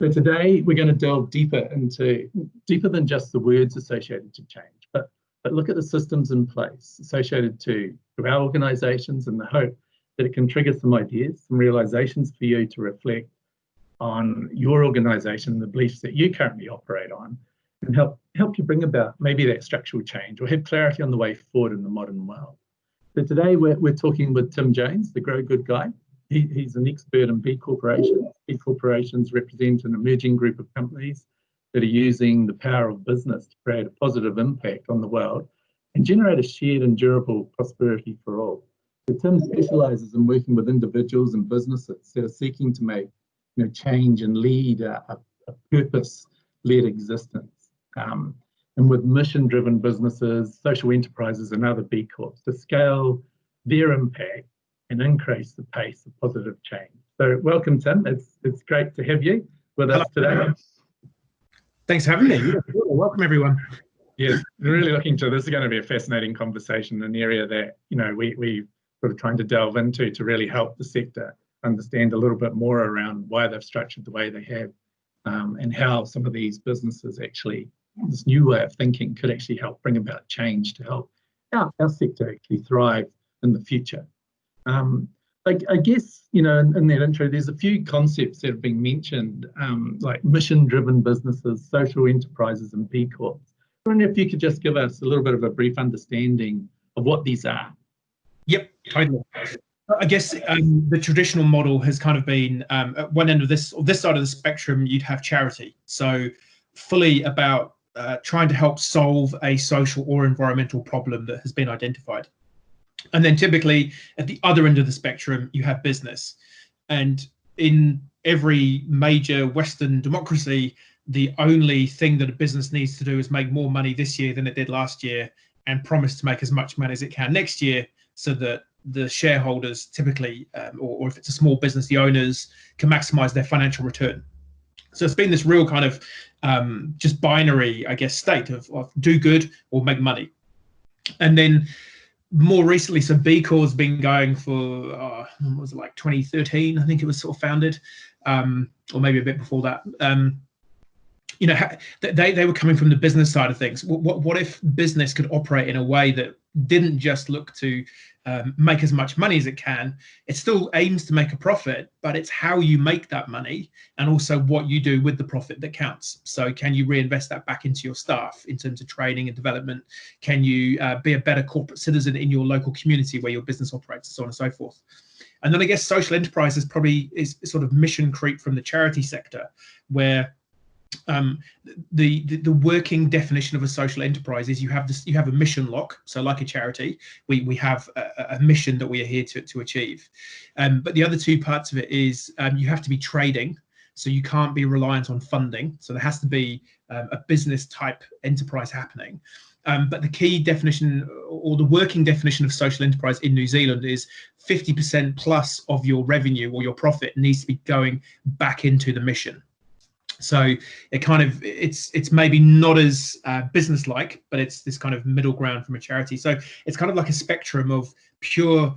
So today we're going to delve deeper than just the words associated to change, but look at the systems in place associated to our organisations, and the hope that it can trigger some ideas, some realisations for you to reflect on your organisation, the beliefs that you currently operate on, and help you bring about maybe that structural change or have clarity on the way forward in the modern world. So today we're talking with Tim Jones, the Grow Good guy. He's an expert in B corporations. B corporations represent an emerging group of companies that are using the power of business to create a positive impact on the world and generate a shared and durable prosperity for all. So Tim specialises in working with individuals and businesses that are seeking to make change and lead a purpose-led existence. And with mission-driven businesses, social enterprises and other B Corps to scale their impact and increase the pace of positive change. So welcome, Tim. It's great to have you with us today. Thanks for having me. Welcome, everyone. Yes, really looking to this is going to be a fascinating conversation, an area that we sort of trying to delve into to really help the sector understand a little bit more around why they've structured the way they have, and how some of these businesses actually, this new way of thinking could actually help bring about change to help our sector actually thrive in the future. I guess, in that intro, there's a few concepts that have been mentioned, like mission-driven businesses, social enterprises, and B Corps. I wonder if you could just give us a little bit of a brief understanding of what these are. Yep, totally. I guess the traditional model has kind of been at one end of this side of the spectrum, you'd have charity. So fully about trying to help solve a social or environmental problem that has been identified. And then typically at the other end of the spectrum, you have business. And in every major Western democracy, the only thing that a business needs to do is make more money this year than it did last year and promise to make as much money as it can next year, so that the shareholders typically, or if it's a small business, the owners can maximize their financial return. So it's been this real kind of just binary, I guess, state of do good or make money. And then more recently, so B Corps has been going for, what was it, like 2013, I think it was sort of founded, or maybe a bit before that. They were coming from the business side of things. What if business could operate in a way that didn't just look to make as much money as it can? It still aims to make a profit, but it's how you make that money and also what you do with the profit that counts. So can you reinvest that back into your staff in terms of training and development? Can you be a better corporate citizen in your local community where your business operates, and so on and so forth? And then I guess social enterprise is sort of mission creep from the charity sector, where the working definition of a social enterprise is you have a mission lock. So like a charity, we have a mission that we are here to achieve. But the other two parts of it is you have to be trading. So you can't be reliant on funding. So there has to be a business type enterprise happening. But the key definition, or the working definition of social enterprise in New Zealand, is 50% plus of your revenue or your profit needs to be going back into the mission. So it's maybe not as business-like, but it's this kind of middle ground from a charity. So it's kind of like a spectrum of pure,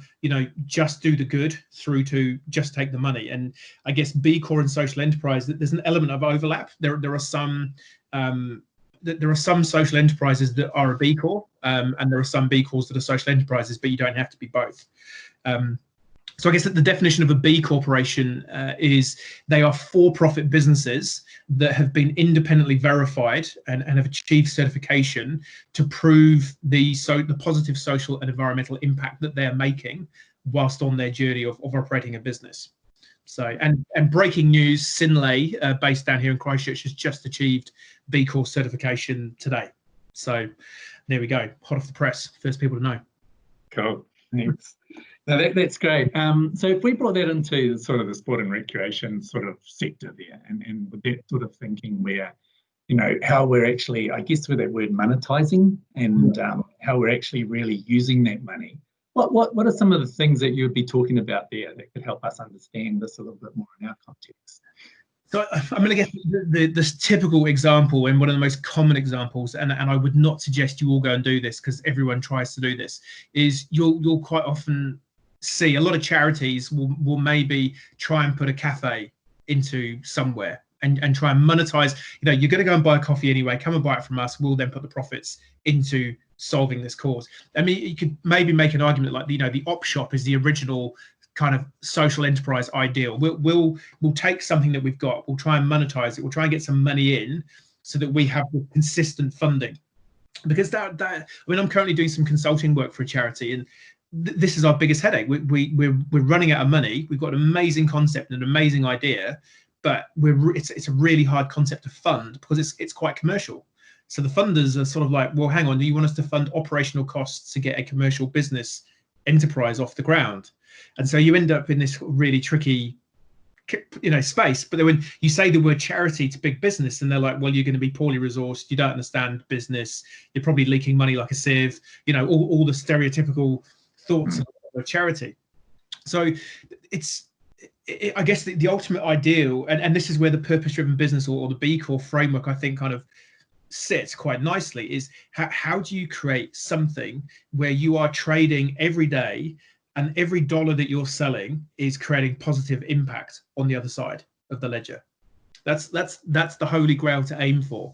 just do the good through to just take the money. And I guess B Corps and social enterprise, there's an element of overlap. There are some social enterprises that are a B Corp, and there are some B Corps that are social enterprises, but you don't have to be both. So I guess that the definition of a B corporation is they are for-profit businesses that have been independently verified and have achieved certification to prove the positive social and environmental impact that they're making whilst on their journey of operating a business. So, and breaking news, Synlait, based down here in Christchurch, has just achieved B Corp certification today. So there we go, hot off the press, first people to know. Cool, thanks. No, that's great. So if we brought that into sort of the sport and recreation sort of sector there, and with that sort of thinking where, how we're actually, I guess with that word monetizing, and how we're actually really using that money, what are some of the things that you would be talking about there that could help us understand this a little bit more in our context? So I'm going to get this typical example, and one of the most common examples, and I would not suggest you all go and do this because everyone tries to do this, is you'll quite often see a lot of charities will maybe try and put a cafe into somewhere. and try and monetize. You're going to go and buy a coffee anyway. Come and buy it from us. We'll then put the profits into solving this cause. I mean, you could maybe make an argument like, the op shop is the original kind of social enterprise ideal. We'll take something that we've got. We'll try and monetize it. We'll try and get some money in so that we have consistent funding. Because I mean, I'm currently doing some consulting work for a charity, and this is our biggest headache. We're running out of money. We've got an amazing concept and an amazing idea, but it's a really hard concept to fund because it's quite commercial. So the funders are sort of like, well, hang on, do you want us to fund operational costs to get a commercial business enterprise off the ground? And so you end up in this really tricky, space. But then when you say the word charity to big business, and they're like, well, you're going to be poorly resourced, you don't understand business, you're probably leaking money like a sieve, all the stereotypical thoughts of a charity. So I guess the ultimate ideal, and this is where the purpose-driven business or the B Corp framework, I think, kind of sits quite nicely, is how do you create something where you are trading every day, and every dollar that you're selling is creating positive impact on the other side of the ledger. That's the holy grail to aim for,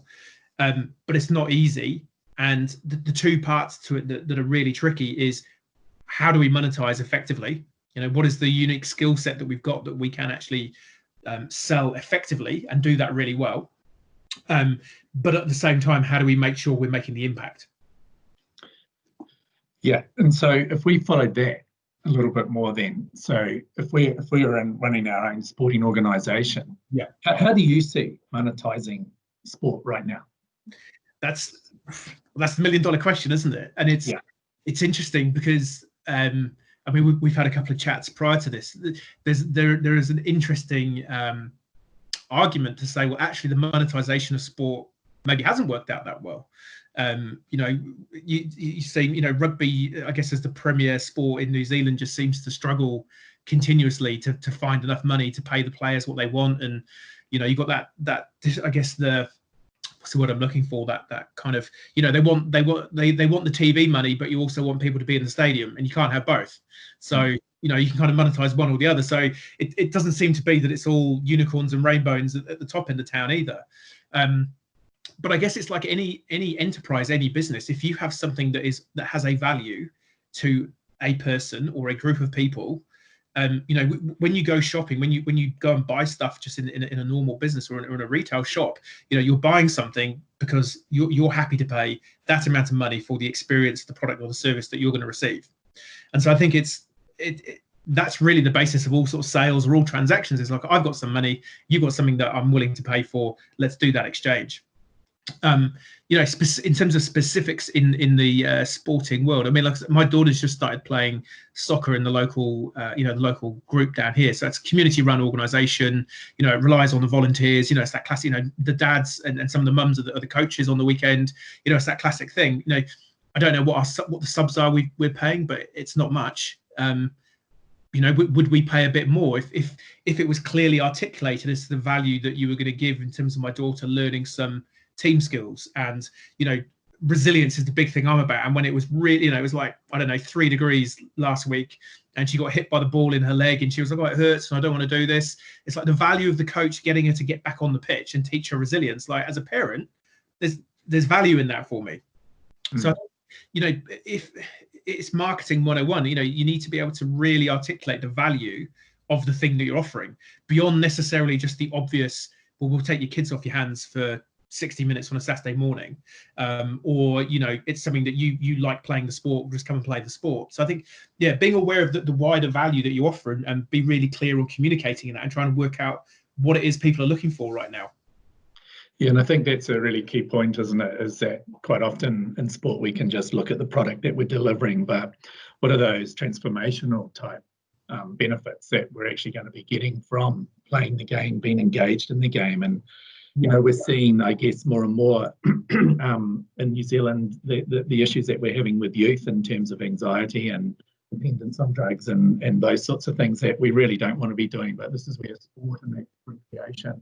but it's not easy. And the two parts to it that are really tricky is, how do we monetize effectively? What is the unique skill set that we've got that we can actually sell effectively and do that really well? But at the same time, how do we make sure we're making the impact? Yeah, and so if we followed that a little bit more, then, so if we are running our own sporting organisation, how do you see monetizing sport right now? That's the $1 million question, isn't it? And it's interesting because I mean, we've had a couple of chats prior to this. There is an interesting argument to say, well, actually, the monetization of sport maybe hasn't worked out that well. You see, rugby, I guess, as the premier sport in New Zealand, just seems to struggle continuously to find enough money to pay the players what they want. And you've got that I guess what's the word I'm looking for, that kind of, they want the TV money, but you also want people to be in the stadium, and you can't have both. So you can kind of monetize one or the other. So it doesn't seem to be that it's all unicorns and rainbows at the top end of town either. But I guess it's like any enterprise, any business. If you have something that has a value to a person or a group of people, when you go shopping, when you go and buy stuff just in a normal business or in a retail shop, you're buying something because you're happy to pay that amount of money for the experience, the product or the service that you're going to receive. And so I think that's really the basis of all sort of sales or all transactions. Is like, I've got some money, you've got something that I'm willing to pay for. Let's do that exchange. In terms of specifics in the sporting world, I mean, like, my daughter's just started playing soccer in the local, the local group down here. So it's a community-run organisation. It relies on the volunteers. It's that classic. The dads and some of the mums are the coaches on the weekend. It's that classic thing. I don't know what the subs are we're paying, but it's not much. Would we pay a bit more if it was clearly articulated as to the value that you were going to give in terms of my daughter learning some team skills? And resilience is the big thing I'm about. And when it was really, it was like, I don't know, 3 degrees last week, and she got hit by the ball in her leg, and she was like, oh, it hurts and I don't want to do this. It's like the value of the coach getting her to get back on the pitch and teach her resilience. Like, as a parent, there's value in that for me. So if it's marketing 101, you need to be able to really articulate the value of the thing that you're offering beyond necessarily just the obvious, well, we'll take your kids off your hands for 60 minutes on a Saturday morning, or it's something that you like playing the sport, just come and play the sport. So I think, being aware of the wider value that you offer, and be really clear on communicating that and trying to work out what it is people are looking for right now. Yeah, and I think that's a really key point, isn't it? Is that quite often in sport we can just look at the product that we're delivering, but what are those transformational type benefits that we're actually going to be getting from playing the game, being engaged in the game? And we're seeing, I guess, more and more in New Zealand the issues that we're having with youth in terms of anxiety and dependence on drugs and those sorts of things that we really don't want to be doing. But this is where sport and recreation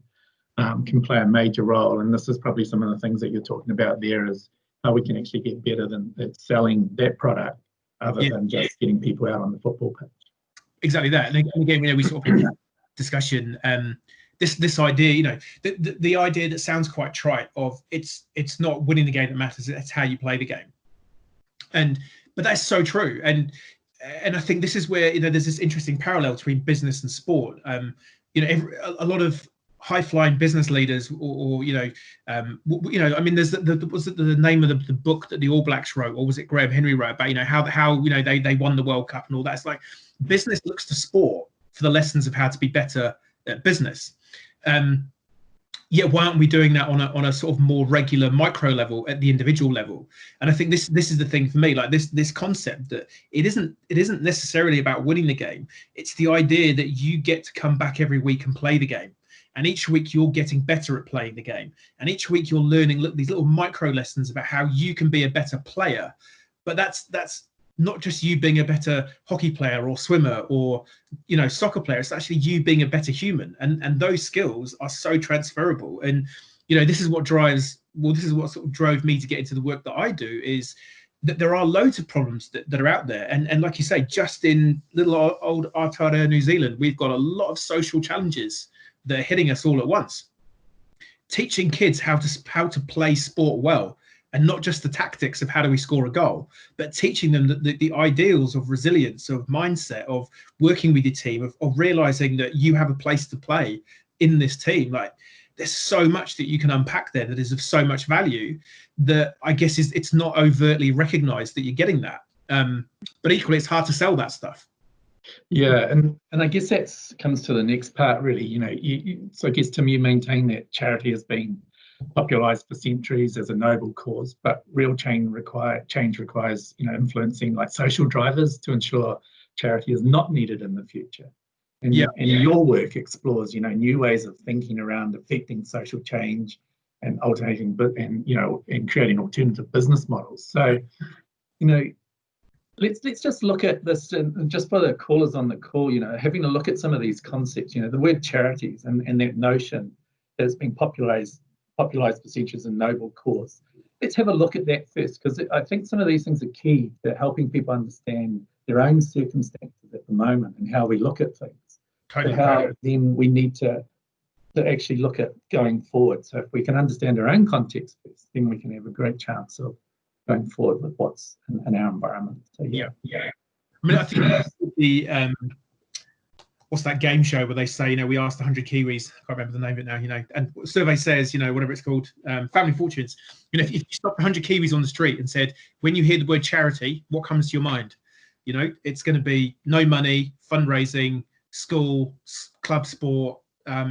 can play a major role. And this is probably some of the things that you're talking about there, is how we can actually get better at selling that product other than just getting people out on the football pitch. Exactly that. And again, we sort of had that discussion this idea, you know, the idea that sounds quite trite of it's not winning the game that matters, it's how you play the game. But that's so true. And I think this is where, you know, there's this interesting parallel between business and sport. You know, a lot of high-flying business leaders, or you know, I mean, there's was it the name of the book that the All Blacks wrote, or was it Graham Henry wrote about, you know, how you know they won the World Cup and all that? It's like business looks to sport for the lessons of how to be better at business. Yet why aren't we doing that on a sort of more regular micro level, at the individual level? And I think this is the thing for me, like this concept that it isn't necessarily about winning the game. It's the idea that you get to come back every week and play the game. And each week you're getting better at playing the game. And each week you're learning these little micro lessons about how you can be a better player. But that's not just you being a better hockey player or swimmer or, you know, soccer player. It's actually you being a better human. And those skills are so transferable. And, you know, this is what sort of drove me to get into the work that I do, is that there are loads of problems that are out there. And like you say, just in little old Aotearoa, New Zealand, we've got a lot of social challenges that are hitting us all at once. Teaching kids how to play sport well, and not just the tactics of how do we score a goal, but teaching them the ideals of resilience, of mindset, of working with your team, of realizing that you have a place to play in this team. Like, there's so much that you can unpack there that is of so much value that I guess it's not overtly recognized that you're getting that. But equally, it's hard to sell that stuff. Yeah, and I guess that comes to the next part, really. You know, so I guess, Tim, you maintain that charity has been popularized for centuries as a noble cause, but real change requires, you know, influencing like social drivers to ensure charity is not needed in the future. And your work explores, you know, new ways of thinking around affecting social change and alternating, and, you know, and creating alternative business models. So, you know, let's just look at this, and just for the callers on the call, you know, having a look at some of these concepts. You know, the word charities and that notion that has been popularized for centuries in noble cause. Let's have a look at that first, because I think some of these things are key to helping people understand their own circumstances at the moment and how we look at things. Totally. How then we need to actually look at going forward. So if we can understand our own context first, then we can have a great chance of going forward with what's in our environment. So yeah. I mean, I think the what's that game show where they say, you know, we asked 100 Kiwis, I can't remember the name of it now, you know, and the survey says, you know, whatever it's called, Family Fortunes. You know, if you stopped 100 Kiwis on the street and said, when you hear the word charity, what comes to your mind? You know, it's going to be no money, fundraising, school, club sport.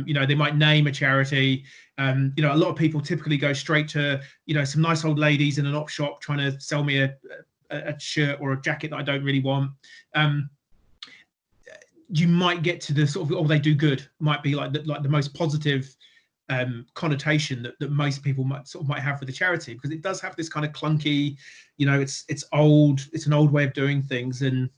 You know, they might name a charity. You know, a lot of people typically go straight to, you know, some nice old ladies in an op shop trying to sell me a shirt or a jacket that I don't really want. You might get to the sort of, oh, they do good, might be like the most positive connotation that most people might have for the charity, because it does have this kind of clunky, you know, it's old, it's an old way of doing things. And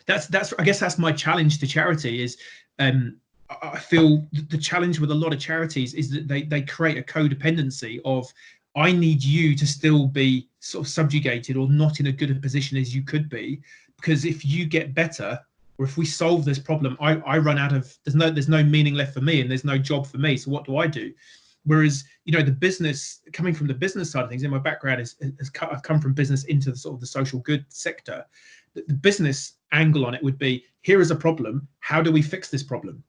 that's I guess that's my challenge to charity is, I feel the challenge with a lot of charities is that they create a codependency of, I need you to still be sort of subjugated or not in a good a position as you could be, because if you get better, or if we solve this problem, I run out of, there's no meaning left for me, and there's no job for me. So what do I do? Whereas, you know, the business, coming from the business side of things, in my background I've come from business into the sort of the social good sector. The business angle on it would be, here is a problem. How do we fix this problem?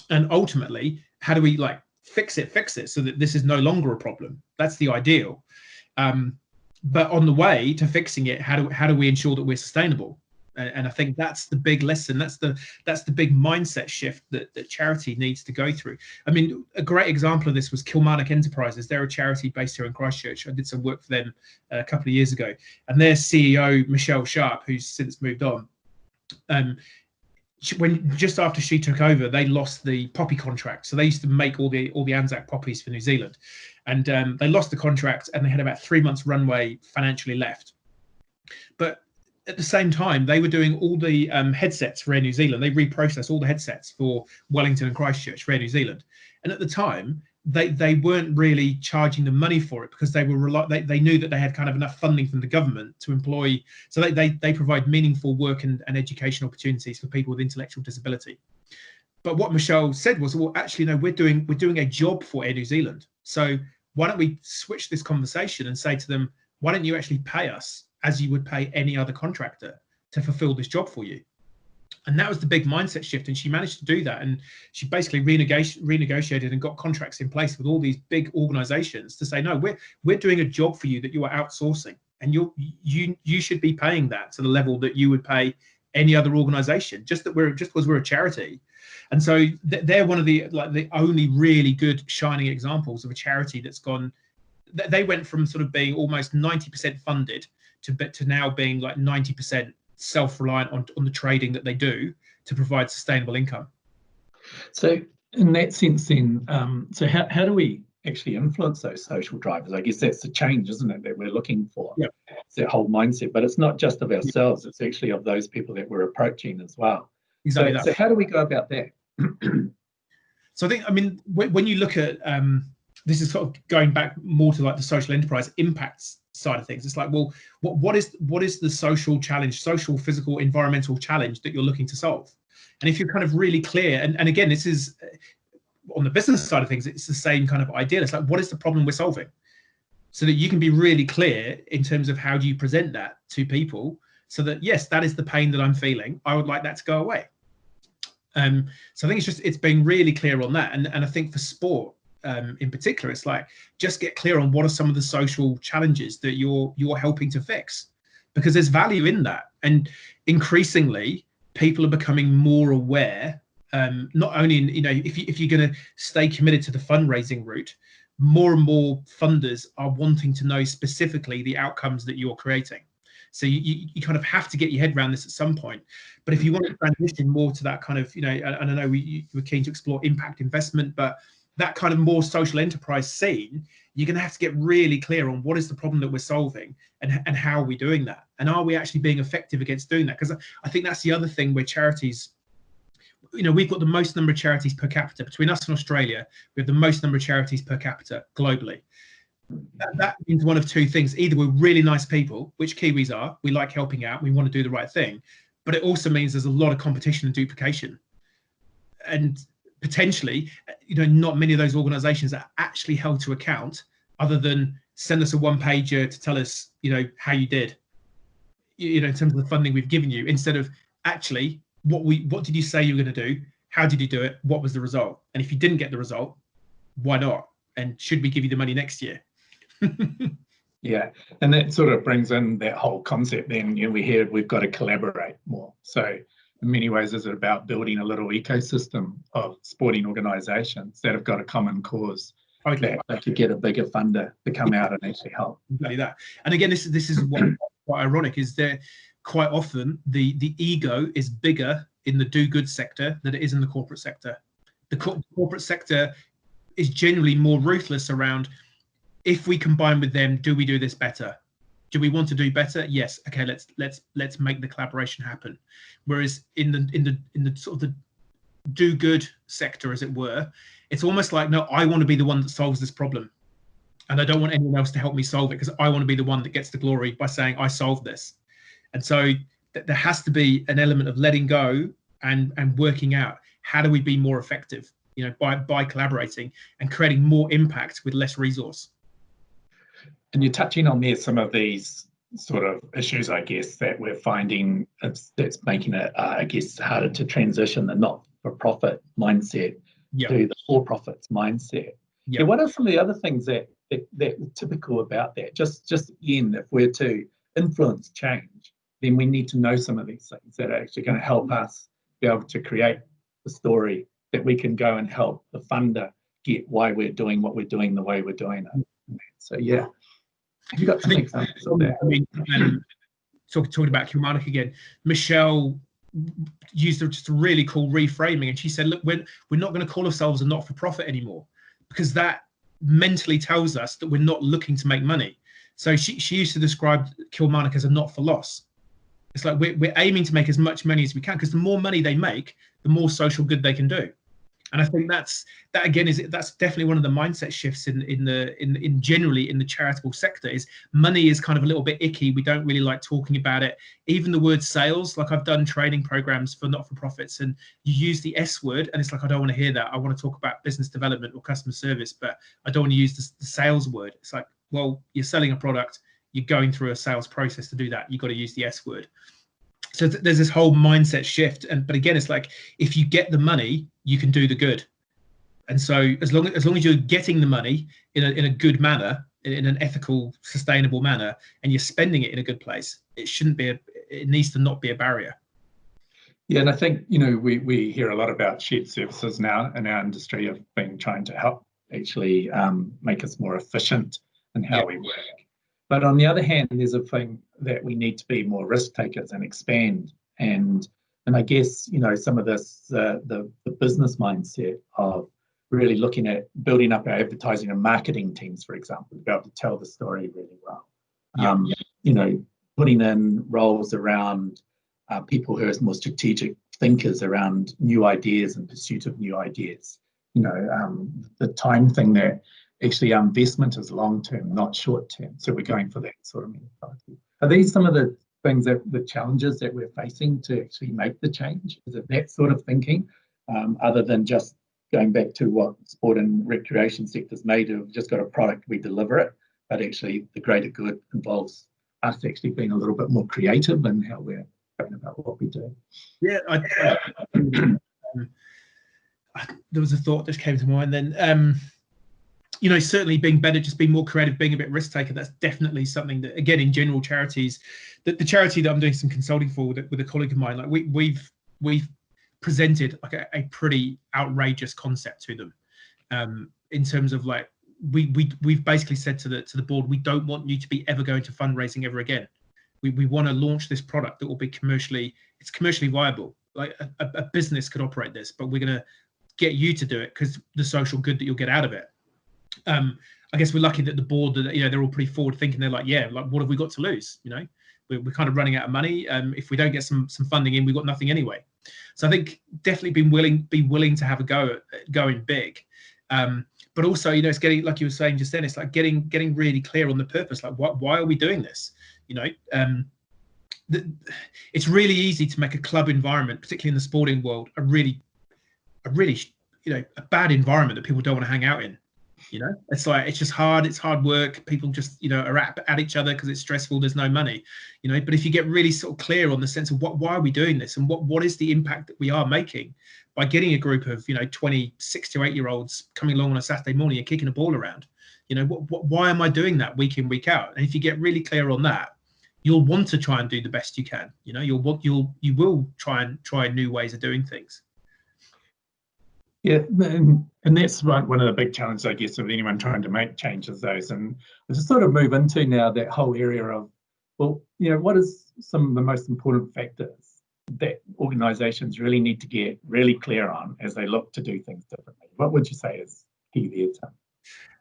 And ultimately, how do we like fix it so that this is no longer a problem? That's the ideal. But on the way to fixing it, how do we ensure that we're sustainable? And I think that's the big lesson. That's the big mindset shift that charity needs to go through. I mean, a great example of this was Kilmarnock Enterprises. They're a charity based here in Christchurch. I did some work for them a couple of years ago. And their CEO, Michelle Sharp, who's since moved on, when just after she took over, they lost the poppy contract. So they used to make all the Anzac poppies for New Zealand, and they lost the contract, and they had about 3 months runway financially left. But at the same time, they were doing all the headsets for Air New Zealand. They reprocessed all the headsets for Wellington and Christchurch for Air New Zealand. And at the time, they weren't really charging the money for it, because they knew that they had kind of enough funding from the government to employ. So they provide meaningful work and education opportunities for people with intellectual disability. But what Michelle said was, well, actually, no, we're doing a job for Air New Zealand. So why don't we switch this conversation and say to them, why don't you actually pay us as you would pay any other contractor to fulfill this job for you? And that was the big mindset shift. And she managed to do that. And she basically renegotiated and got contracts in place with all these big organizations to say, no, we're doing a job for you that you are outsourcing. And you should be paying that to the level that you would pay any other organization, just because we're a charity. And so they're one of the only really good shining examples of a charity that's gone. They went from sort of being almost 90% funded to now being like 90% self-reliant on the trading that they do to provide sustainable income. So in that sense then, so how do we actually influence those social drivers? I guess that's the change, isn't it, that we're looking for? Yeah. It's that whole mindset, but it's not just of ourselves, it's actually of those people that we're approaching as well. Exactly. So how do we go about that? So I think, I mean, when you look at, this is sort of going back more to like the social enterprise impacts side of things. It's like, well, what is the social challenge, social, physical, environmental challenge that you're looking to solve? And if you're kind of really clear, and again, this is on the business side of things, it's the same kind of idea. It's like, what is the problem we're solving? So that you can be really clear in terms of how do you present that to people so that, yes, that is the pain that I'm feeling. I would like that to go away. So I think it's being really clear on that. And I think for sport in particular, it's like, just get clear on what are some of the social challenges that you're helping to fix, because there's value in that. And increasingly, people are becoming more aware, not only in, if you're going to stay committed to the fundraising route, more and more funders are wanting to know specifically the outcomes that you're creating. So you kind of have to get your head around this at some point. But if you want to transition more to that kind of, and I know you were keen to explore impact investment, but that kind of more social enterprise scene, you're going to have to get really clear on what is the problem that we're solving and how are we doing that? And are we actually being effective against doing that? Because I think that's the other thing where charities, we've got the most number of charities per capita. Between us and Australia, we have the most number of charities per capita globally. That means one of two things. Either we're really nice people, which Kiwis are, we like helping out, we want to do the right thing, but it also means there's a lot of competition and duplication. And potentially, not many of those organizations are actually held to account other than send us a one-pager to tell us, how you did, in terms of the funding we've given you, instead of actually what did you say you were going to do? How did you do it? What was the result? And if you didn't get the result, why not? And should we give you the money next year? Yeah, and that sort of brings in that whole concept then, we've got to collaborate more. So in many ways, is it about building a little ecosystem of sporting organisations that have got a common cause, that they could get a bigger funder to come out and actually help? Exactly that. And again, this is what ironic is that quite often the ego is bigger in the do-good sector than it is in the corporate sector. The corporate sector is generally more ruthless around, if we combine with them, do we do this better? Do we want to do better? Yes. Okay, let's make the collaboration happen. Whereas in the sort of the do good sector, as it were, it's almost like, no, I want to be the one that solves this problem, and I don't want anyone else to help me solve it, because I want to be the one that gets the glory by saying I solved this. And so there has to be an element of letting go and working out, how do we be more effective, by collaborating and creating more impact with less resource. And you're touching on there some of these sort of issues, I guess, that we're finding that's making it, I guess, harder to transition the not-for-profit mindset to the for-profits mindset. Yeah. What are some of the other things that are typical about that? Just again, if we're to influence change, then we need to know some of these things that are actually going to help us be able to create the story that we can go and help the funder get why we're doing what we're doing the way we're doing it. So yeah. Have you got some examples of that? I mean, talking about Kilmarnock again, Michelle used just a really cool reframing, and she said, look, we're not going to call ourselves a not-for-profit anymore, because that mentally tells us that we're not looking to make money. So she used to describe Kilmarnock as a not-for-loss. It's like we're aiming to make as much money as we can, because the more money they make, the more social good they can do. And I think that again that's definitely one of the mindset shifts in generally in the charitable sector. Is money is kind of a little bit icky. We don't really like talking about it. Even the word sales, like I've done training programs for not-for-profits, and you use the S word, and it's like, I don't want to hear that. I want to talk about business development or customer service, but I don't want to use the sales word. It's like, well, you're selling a product, you're going through a sales process to do that. You've got to use the S word. So there's this whole mindset shift, but again, it's like, if you get the money, you can do the good. And so as long as you're getting the money in a good manner, in an ethical, sustainable manner, and you're spending it in a good place, it needs to not be a barrier. Yeah, and I think, we hear a lot about shared services now in our industry of trying to help actually make us more efficient in how we work. But on the other hand, there's a thing that we need to be more risk takers and expand. And I guess, some of this, the business mindset of really looking at building up our advertising and marketing teams, for example, to be able to tell the story really well. Putting in roles around people who are more strategic thinkers around new ideas and pursuit of new ideas. The time thing there. Actually, our investment is long-term, not short-term. So we're going for that sort of mentality. Are these some of the things the challenges that we're facing to actually make the change? Is it that sort of thinking, other than just going back to what sport and recreation sectors may do? We've just got a product, we deliver it, but actually the greater good involves us actually being a little bit more creative in how we're going about what we do. Yeah, there was a thought that came to mind then. Certainly being better, just being more creative, being a bit risk taker. That's definitely something that, again, in general charities, the charity that I'm doing some consulting for with a colleague of mine, like we've presented like a pretty outrageous concept to them, in terms of like we've basically said to the board, we don't want you to be ever going to fundraising ever again. We want to launch this product that will be commercially viable. Like a business could operate this, but we're going to get you to do it because the social good that you'll get out of it. I guess we're lucky that the board, they're all pretty forward thinking. They're like, yeah, like what have we got to lose? We're kind of running out of money. If we don't get some funding in, we've got nothing anyway. So I think definitely be willing to have a go at going big. But also, it's getting, like you were saying just then, it's like getting really clear on the purpose. Like, why are we doing this? It's really easy to make a club environment, particularly in the sporting world, a really a bad environment that people don't want to hang out in. It's like, it's just hard. It's hard work. People just, are at each other because it's stressful. There's no money, but if you get really sort of clear on the sense of why are we doing this and what is the impact that we are making by getting a group of, 26 to 8-year-olds coming along on a Saturday morning and kicking a ball around, why am I doing that week in, week out? And if you get really clear on that, you'll want to try and do the best you can. You will try new ways of doing things. Yeah, and that's one of the big challenges, I guess, of anyone trying to make changes, those. And I just sort of move into now that whole area of, well, what is some of the most important factors that organisations really need to get really clear on as they look to do things differently? What would you say is key there,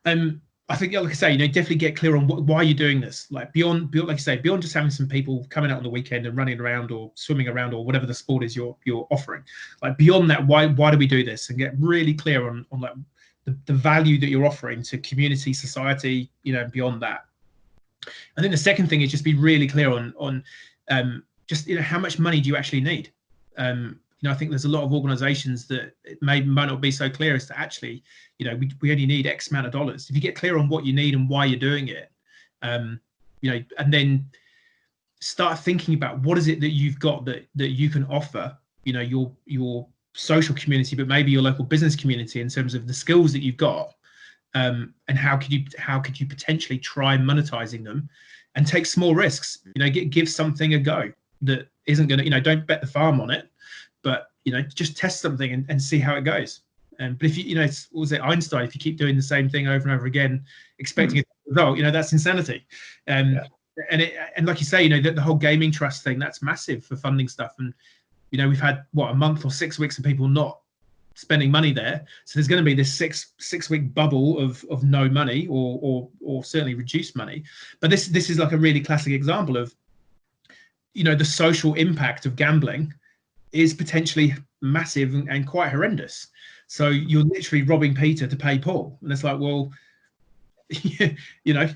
Tim? I think, like I say, definitely get clear on why you're doing this. Like beyond, like I say, beyond just having some people coming out on the weekend and running around or swimming around or whatever the sport is you're offering. Like beyond that, why do we do this? And get really clear on like the value that you're offering to community, society, beyond that. I think the second thing is just be really clear on just how much money do you actually need. I think there's a lot of organizations that it might not be so clear as to actually, we only need X amount of dollars. If you get clear on what you need and why you're doing it, and then start thinking about what is it that you've got that you can offer, your social community, but maybe your local business community in terms of the skills that you've got, and how could you potentially try monetizing them and take small risks, give something a go that isn't going to, don't bet the farm on it. But just test something and see how it goes. But if what was it, Einstein? If you keep doing the same thing over and over again, expecting a result, that's insanity. And like you say, the whole gaming trust thing, that's massive for funding stuff. And we've had a month or 6 weeks of people not spending money there. So there's going to be this six week bubble of no money or certainly reduced money. But this is like a really classic example of the social impact of gambling is potentially massive and quite horrendous. So you're literally robbing Peter to pay Paul. And it's like, well, you know,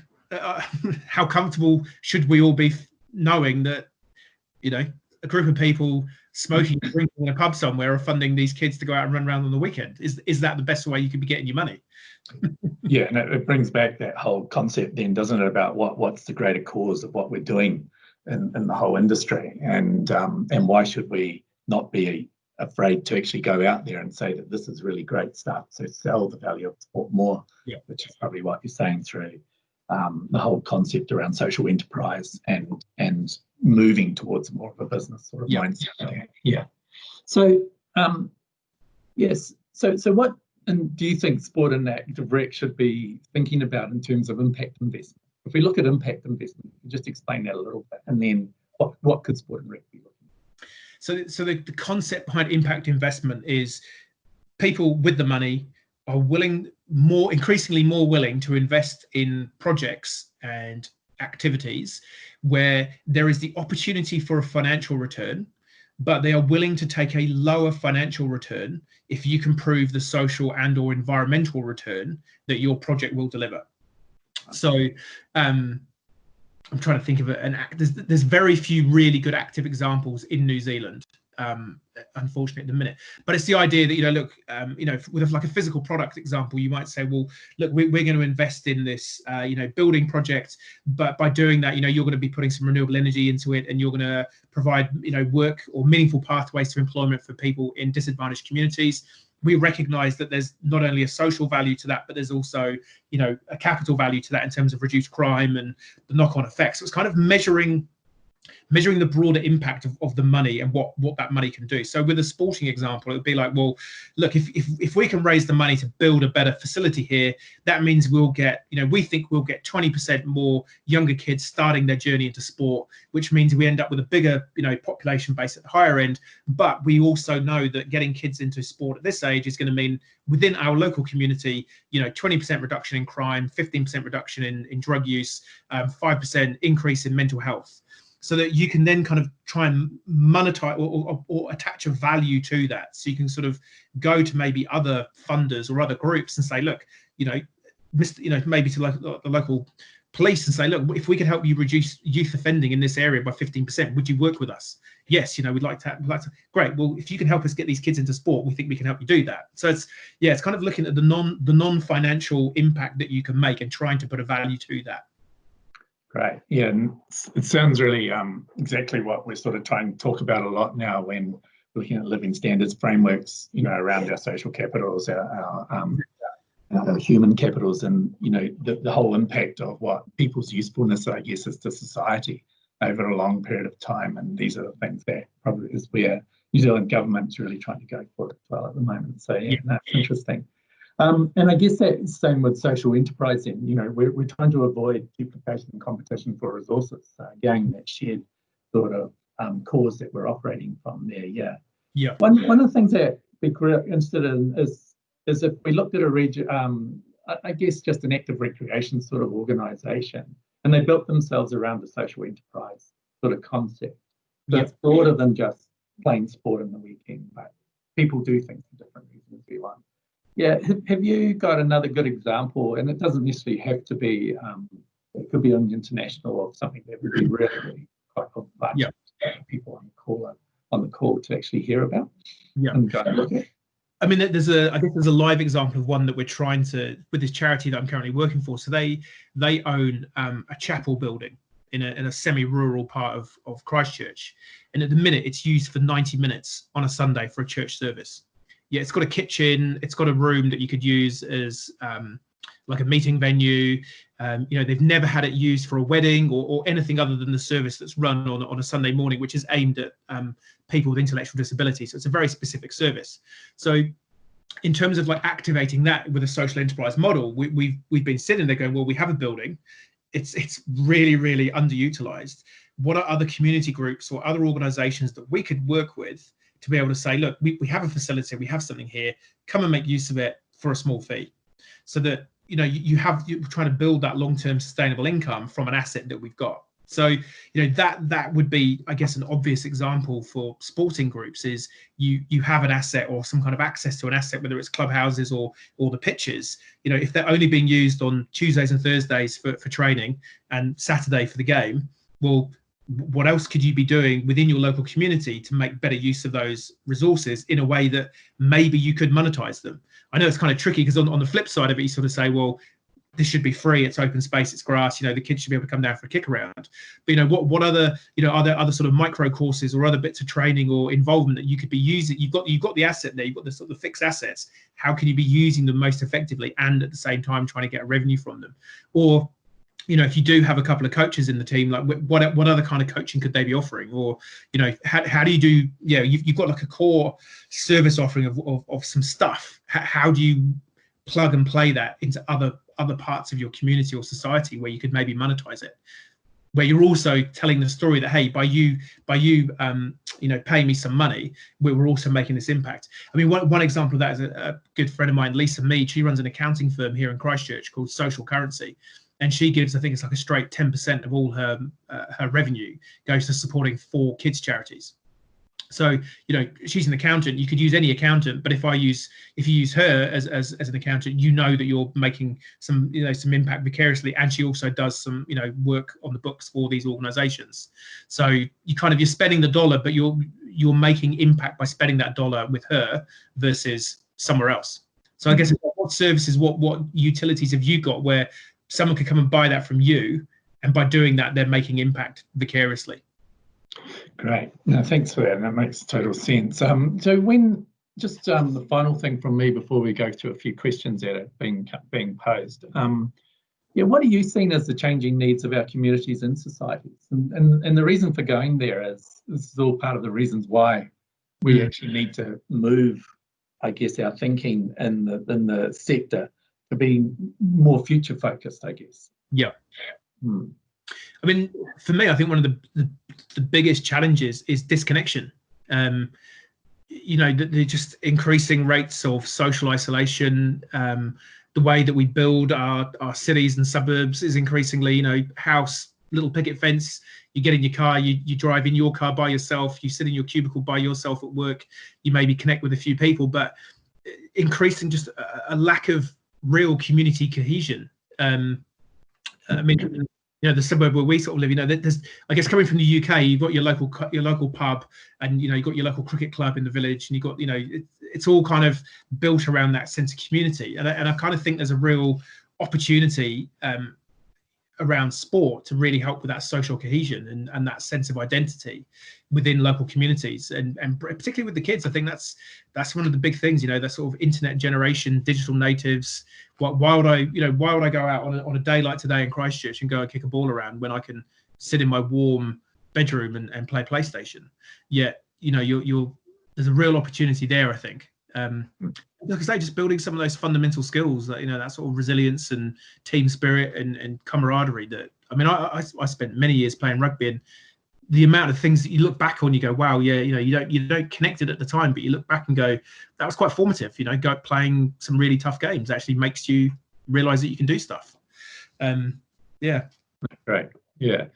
how comfortable should we all be knowing that, you know, a group of people smoking and drinking in a pub somewhere are funding these kids to go out and run around on the weekend? Is that the best way you could be getting your money? Yeah, and it brings back that whole concept then, doesn't it, about what's the greater cause of what we're doing in the whole industry, and why should we not be afraid to actually go out there and say that this is really great stuff, so sell the value of sport more, which is probably what you're saying through the whole concept around social enterprise and moving towards more of a business sort of mindset. Yeah. So yes. So what do you think Sport and Active Rec should be thinking about in terms of impact investment? If we look at impact investment, just explain that a little bit, and then what could Sport and Rec be looking at? So the concept behind impact investment is people with the money are increasingly more willing to invest in projects and activities where there is the opportunity for a financial return, but they are willing to take a lower financial return if you can prove the social and or environmental return that your project will deliver. So I'm trying to think of there's very few really good active examples in New Zealand, unfortunately at the minute, but it's the idea that, look, with like a physical product example, you might say, well, look, we're going to invest in this building project, but by doing that, you're going to be putting some renewable energy into it, and you're going to provide work or meaningful pathways to employment for people in disadvantaged communities. We recognize that there's not only a social value to that, but there's also a capital value to that in terms of reduced crime and the knock-on effects. So it's kind of measuring the broader impact of the money and what that money can do. So with a sporting example, it would be like, well, look, if we can raise the money to build a better facility here, that means we'll get, we think we'll get 20% more younger kids starting their journey into sport, which means we end up with a bigger, population base at the higher end. But we also know that getting kids into sport at this age is going to mean within our local community, 20% reduction in crime, 15% reduction in drug use, 5% increase in mental health. So that you can then kind of try and monetize or attach a value to that. So you can sort of go to maybe other funders or other groups and say, look, maybe to the local police and say, look, if we could help you reduce youth offending in this area by 15%, would you work with us? Yes, we'd like to. Great. Well, if you can help us get these kids into sport, we think we can help you do that. So it's kind of looking at the non-financial impact that you can make and trying to put a value to that. Great. Yeah, and it sounds really exactly what we're sort of trying to talk about a lot now when looking at living standards frameworks, around our social capitals, our human capitals, and the whole impact of what people's usefulness, I guess, is to society over a long period of time. And these are the things that probably is where New Zealand government's really trying to go for it as well at the moment. So that's interesting. And I guess that's the same with social enterprise then. We're trying to avoid duplication and competition for resources. So again, that shared sort of cause that we're operating from there. Yeah. One of the things that we're interested in is if we looked at a region, I guess just an active recreation sort of organisation, and they built themselves around a social enterprise sort of concept. So it's broader than just playing sport in the weekend, but people do things for different reasons. Yeah, have you got another good example? And it doesn't necessarily have to be, it could be on the international or something that would be really quite large people on the call to actually hear about. And go and look at. I mean, I guess there's a live example of one that we're trying to, with this charity that I'm currently working for. So they own a chapel building in a semi-rural part of Christchurch. And at the minute, it's used for 90 minutes on a Sunday for a church service. Yeah, it's got a kitchen. It's got a room that you could use as like a meeting venue. They've never had it used for a wedding or anything other than the service that's run on a Sunday morning, which is aimed at people with intellectual disabilities. So it's a very specific service. So in terms of like activating that with a social enterprise model, we've been sitting there going, well, we have a building. It's really, really underutilized. What are other community groups or other organizations that we could work with to be able to say, look, we have a facility, we have something here, come and make use of it for a small fee, so that you're trying to build that long-term sustainable income from an asset that we've got. So, you know, that would be, I guess, an obvious example for sporting groups is you have an asset or some kind of access to an asset, whether it's clubhouses or the pitches. You know, if they're only being used on Tuesdays and Thursdays for training and Saturday for the game, well, what else could you be doing within your local community to make better use of those resources in a way that maybe you could monetize them? I know it's kind of tricky because on the flip side of it, you sort of say, well, this should be free, it's open space, it's grass, you know, the kids should be able to come down for a kick around. But, you know, what other, you know, are there other sort of micro courses or other bits of training or involvement that you could be using? You've got the asset there, you've got the sort of fixed assets. How can you be using them most effectively and at the same time trying to get a revenue from them? Or, you know, if you do have a couple of coaches in the team, like what other kind of coaching could they be offering? Or, you know, how do you do, you know, you've got like a core service offering of some stuff. How do you plug and play that into other parts of your community or society where you could maybe monetize it, where you're also telling the story that, hey, by you you know, paying me some money, we're also making this impact. I mean, one example of that is a good friend of mine, Lisa Mead. She runs an accounting firm here in Christchurch called Social Currency, and she gives, I think it's like a straight 10% of all her revenue goes to supporting 4 kids charities. So, you know, she's an accountant. You could use any accountant, but if you use her as an accountant, you know that you're making some impact vicariously. And she also does some, you know, work on the books for these organizations. So you're spending the dollar, but you're making impact by spending that dollar with her versus somewhere else. So I guess what services, what utilities have you got where someone could come and buy that from you, and by doing that, they're making impact vicariously? Great. No, thanks for that. That makes total sense. So the final thing from me before we go to a few questions that are being posed. What are you seeing as the changing needs of our communities and societies? And the reason for going there is this is all part of the reasons why we actually need to move, I guess, our thinking in the sector to be more future focused, I guess. Yeah. I mean, for me, I think one of the biggest challenges is disconnection. You know, the just increasing rates of social isolation. The way that we build our cities and suburbs is increasingly, you know, house, little picket fence. You get in your car, you drive in your car by yourself, you sit in your cubicle by yourself at work, you maybe connect with a few people, but increasing just a lack of real community cohesion. I mean, you know, the suburb where we sort of live, you know, there's, I guess, coming from the UK, you've got your local pub, and, you know, you've got your local cricket club in the village, and you've got, you know, it's all kind of built around that sense of community. And I kind of think there's a real opportunity around sport to really help with that social cohesion and that sense of identity within local communities, and particularly with the kids. I think that's one of the big things, you know, that sort of internet generation, digital natives. Why would I go out on a day like today in Christchurch and go and kick a ball around when I can sit in my warm bedroom and play PlayStation? Yet, you know, there's a real opportunity there, I think. Like I say, just building some of those fundamental skills, that, you know, that sort of resilience and team spirit and camaraderie. That, I mean, I spent many years playing rugby, and the amount of things that you look back on, you go, wow, yeah, you know, you don't connect it at the time, but you look back and go, that was quite formative. You know, playing some really tough games actually makes you realize that you can do stuff. Yeah. Great. Yeah.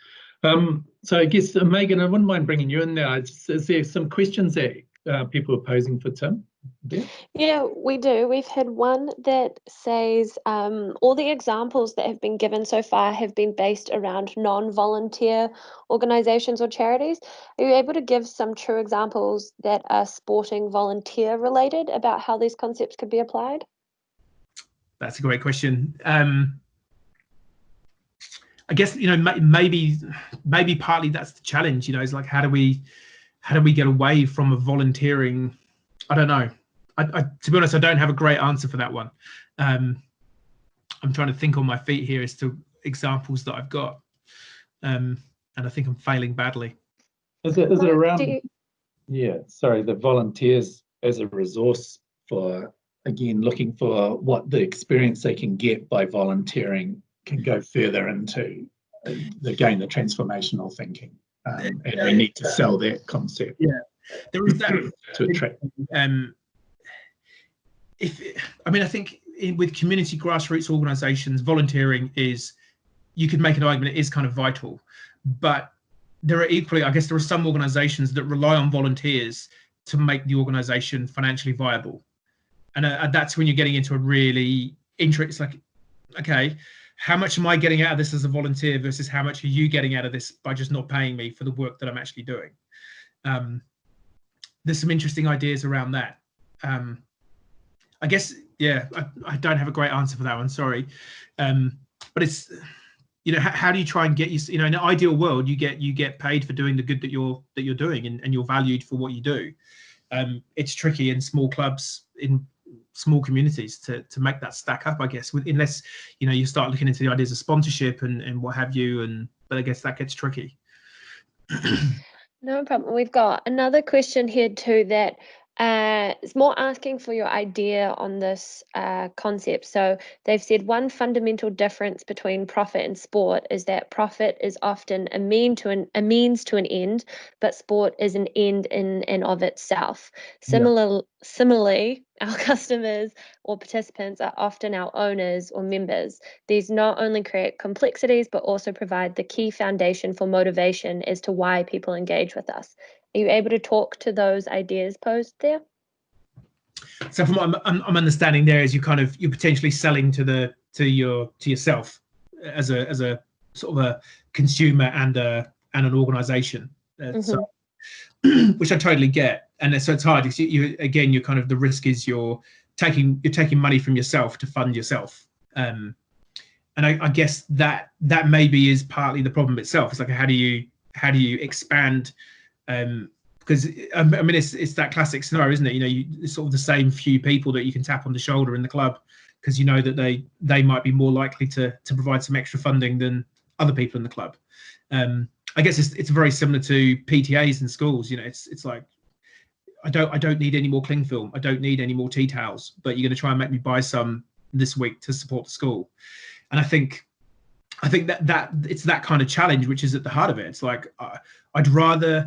So I guess, Megan, I wouldn't mind bringing you in now. Is there some questions that people are posing for Tim? Yeah, we do. We've had one that says all the examples that have been given so far have been based around non-volunteer organisations or charities. Are you able to give some true examples that are sporting volunteer related about how these concepts could be applied? That's a great question. I guess, you know, maybe partly that's the challenge. You know, it's like, how do we get away from a volunteering? I don't know. To be honest, I don't have a great answer for that one. I'm trying to think on my feet here as to examples that I've got, and I think I'm failing badly. Is it around? The volunteers as a resource for, again, looking for what the experience they can get by volunteering can go further into the transformational thinking, and we need to sell that concept. Yeah. There is that to attract. I think with community grassroots organisations, volunteering is, you could make an argument, it is kind of vital. but there are equally, I guess, there are some organisations that rely on volunteers to make the organisation financially viable, and that's when you're getting into a really interesting. It's like, okay, how much am I getting out of this as a volunteer versus how much are you getting out of this by just not paying me for the work that I'm actually doing? There's some interesting ideas around that. I guess, yeah, I don't have a great answer for that one, sorry. But it's, how do you try and get in an ideal world, you get paid for doing the good that you're doing, and you're valued for what you do. It's tricky in small clubs, in small communities, to make that stack up, I guess, unless you start looking into the ideas of sponsorship and what have you, but I guess that gets tricky. No problem. We've got another question here too that is more asking for your idea on this concept. So they've said one fundamental difference between profit and sport is that profit is often a means to an end, but sport is an end in and of itself. Similarly, our customers or participants are often our owners or members. These not only create complexities, but also provide the key foundation for motivation as to why people engage with us. Are you able to talk to those ideas posed there? So from what I'm understanding there is you're potentially selling to yourself as a sort of a consumer and an organization. So, which I totally get. And so it's hard. You're kind of, the risk is you're taking money from yourself to fund yourself. And I guess that maybe is partly the problem itself. It's like, how do you expand? Because I mean, it's that classic scenario, isn't it? It's sort of the same few people that you can tap on the shoulder in the club, because that they might be more likely to provide some extra funding than other people in the club. I guess it's very similar to PTAs in schools. It's like, I don't need any more cling film. I don't need any more tea towels, but you're going to try and make me buy some this week to support the school. And I think that it's that kind of challenge which is at the heart of it. It's like, I'd rather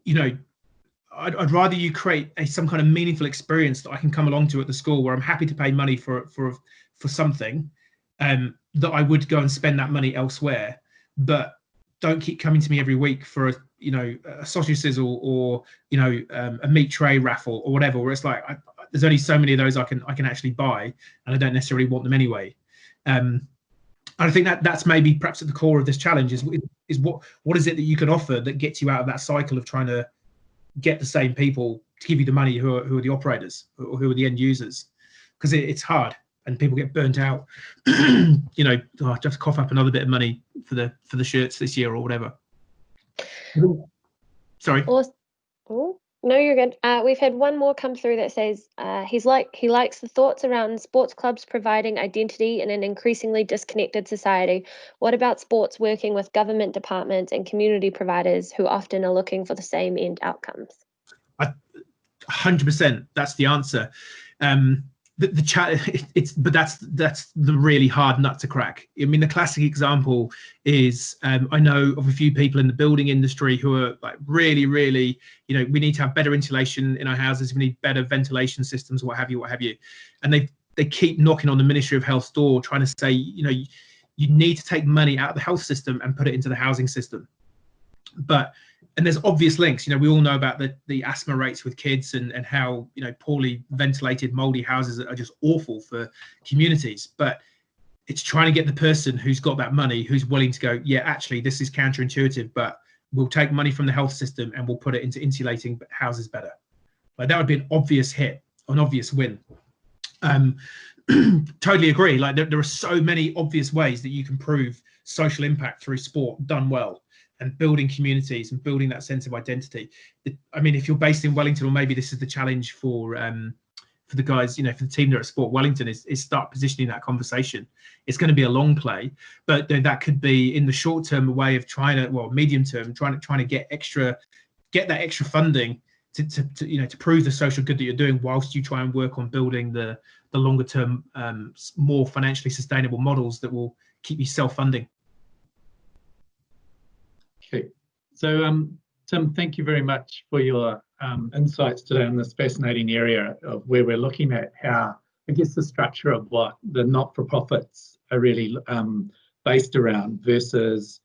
you create some kind of meaningful experience that I can come along to at the school, where I'm happy to pay money for something, that I would go and spend that money elsewhere. But don't keep coming to me every week for a sausage sizzle or a meat tray raffle or whatever, where it's like, there's only so many of those I can actually buy, and I don't necessarily want them anyway. And I think that's maybe perhaps at the core of this challenge is what is it that you can offer that gets you out of that cycle of trying to get the same people to give you the money who are the operators or who are the end users, because it's hard and people get burnt out. Just cough up another bit of money for the shirts this year or whatever. Sorry. Oh, no, you're good. We've had one more come through that says he likes the thoughts around sports clubs providing identity in an increasingly disconnected society. What about sports working with government departments and community providers who often are looking for the same end outcomes? 100%. That's the answer. The chat, but that's the really hard nut to crack. I mean, the classic example is I know of a few people in the building industry who are like really, really, we need to have better insulation in our houses, we need better ventilation systems, what have you, and they keep knocking on the Ministry of Health's door, trying to say, you need to take money out of the health system and put it into the housing system. And there's obvious links. We all know about the asthma rates with kids and how poorly ventilated, moldy houses are just awful for communities. But it's trying to get the person who's got that money, who's willing to go, yeah, actually, this is counterintuitive, but we'll take money from the health system and we'll put it into insulating houses better. Like, that would be an obvious hit, an obvious win. Totally agree. Like, there are so many obvious ways that you can prove social impact through sport done well, and building communities and building that sense of identity. I mean, if you're based in Wellington, or maybe this is the challenge for the guys, for the team there at Sport Wellington, is start positioning that conversation. It's going to be a long play, but that could be in the short term a way of medium term, trying to get that extra funding to prove the social good that you're doing, whilst you try and work on building the longer term, more financially sustainable models that will keep you self-funding. Okay, so Tim, thank you very much for your insights today on this fascinating area of where we're looking at how, I guess, the structure of what the not-for-profits are really based around versus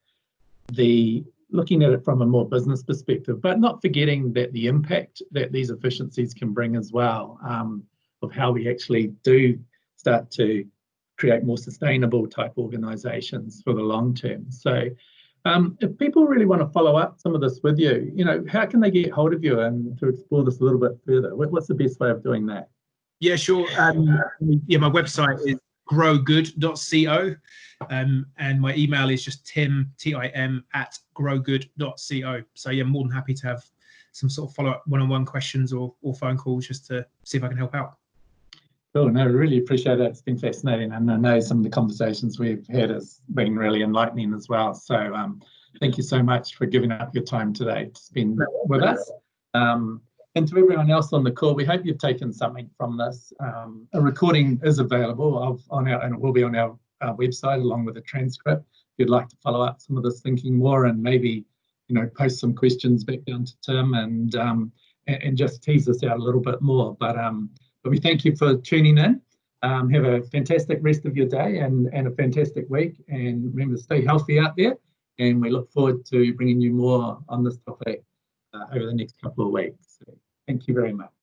looking at it from a more business perspective, but not forgetting that the impact that these efficiencies can bring as well, of how we actually do start to create more sustainable type organizations for the long term. So if people really want to follow up some of this with you, how can they get hold of you and to explore this a little bit further? What's the best way of doing that? Yeah, sure. My website is growgood.co, and my email is just tim at growgood.co. So yeah, more than happy to have some sort of follow-up one-on-one questions or phone calls just to see if I can help out. Cool. No, really appreciate that. It's been fascinating, and I know some of the conversations we've had has been really enlightening as well. So thank you so much for giving up your time today to spend with us. And to everyone else on the call, we hope you've taken something from this. A recording is available and it will be on our website along with a transcript. If you'd like to follow up some of this thinking more and maybe post some questions back down to Tim and just tease this out a little bit more. But we thank you for tuning in. Have a fantastic rest of your day and a fantastic week. And remember to stay healthy out there. And we look forward to bringing you more on this topic over the next couple of weeks. So thank you very much.